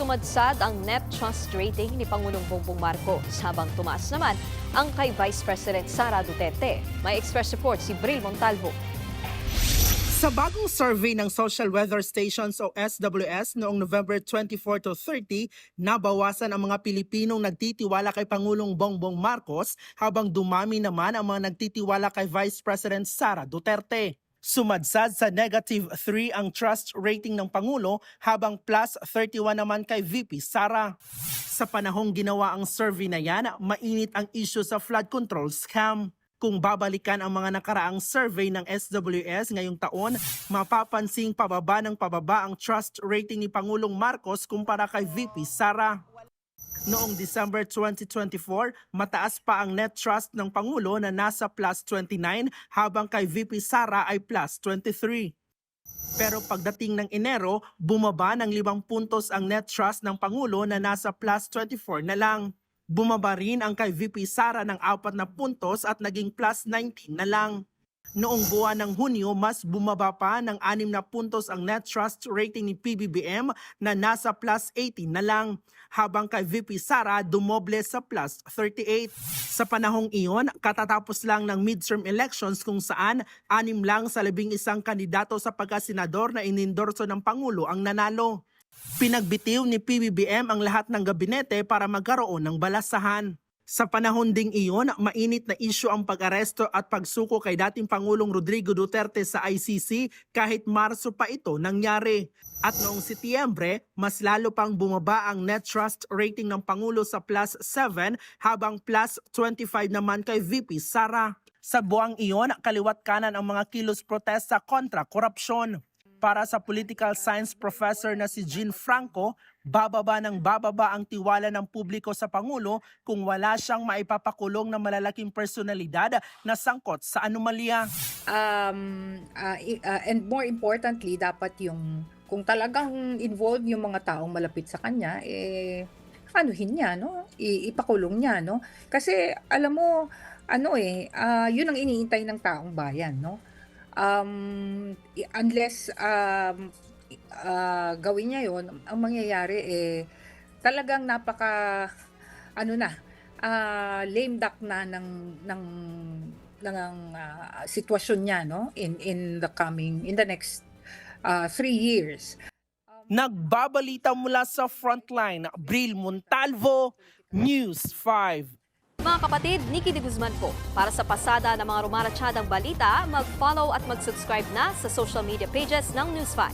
Sumadsad ang net trust rating ni Pangulong Bongbong Marcos habang tumaas naman ang kay Vice President Sara Duterte. May express report si Bril Montalvo. Sa bagong survey ng Social Weather Stations o SWS noong November 24 to 30, nabawasan ang mga Pilipinong nagtitiwala kay Pangulong Bongbong Marcos habang dumami naman ang mga nagtitiwala kay Vice President Sara Duterte. Sumadsad sa -3 ang trust rating ng Pangulo habang +31 naman kay VP Sara. Sa panahong ginawa ang survey na yan, mainit ang issue sa flood control scam. Kung babalikan ang mga nakaraang survey ng SWS ngayong taon, mapapansing pababa ng pababa ang trust rating ni Pangulong Marcos kumpara kay VP Sara. Noong December 2024, mataas pa ang net trust ng Pangulo na nasa +29 habang kay VP Sara ay +23. Pero pagdating ng Enero, bumaba ng 5 puntos ang net trust ng Pangulo na nasa +24 na lang. Bumaba rin ang kay VP Sara ng 4 na puntos at naging +19 na lang. Noong buwan ng Hunyo, mas bumaba pa ng 6 na puntos ang net trust rating ni PBBM na nasa +18 na lang, habang kay VP Sara dumoble sa +38. Sa panahong iyon, katatapos lang ng midterm elections kung saan 6 lang sa 11 kandidato sa pagkasenador na inendorso ng Pangulo ang nanalo. Pinagbitiw ni PBBM ang lahat ng gabinete para magkaroon ng balasahan. Sa panahon ding iyon, mainit na issue ang pag-aresto at pagsuko kay dating Pangulong Rodrigo Duterte sa ICC kahit Marso pa ito nangyari. At noong Setyembre, mas lalo pang bumaba ang net trust rating ng Pangulo sa +7 habang +25 naman kay VP Sara. Sa buwang iyon, kaliwat kanan ang mga kilos protesta kontra korupsyon. Para sa political science professor na si Jean Franco, bababa ng bababa ang tiwala ng publiko sa Pangulo kung wala siyang maipapakulong na malalaking personalidad na sangkot sa anomalya. And more importantly, dapat yung kung talagang involved yung mga taong malapit sa kanya, anuhin niya, no? Ipakulong niya, no? Kasi alam mo, yun ang iniintay ng taong bayan, no? Unless gawin niya yon, ang mangyayari talagang napaka lame duck na ng sitwasyon niya, no, in the next 3 years. Nagbabalita mula sa Frontline, Bril Montalvo, News 5. Mga kapatid, Nikki de Guzman po. Para sa pasada ng mga rumaratsyadang balita, mag-follow at mag-subscribe na sa social media pages ng News 5.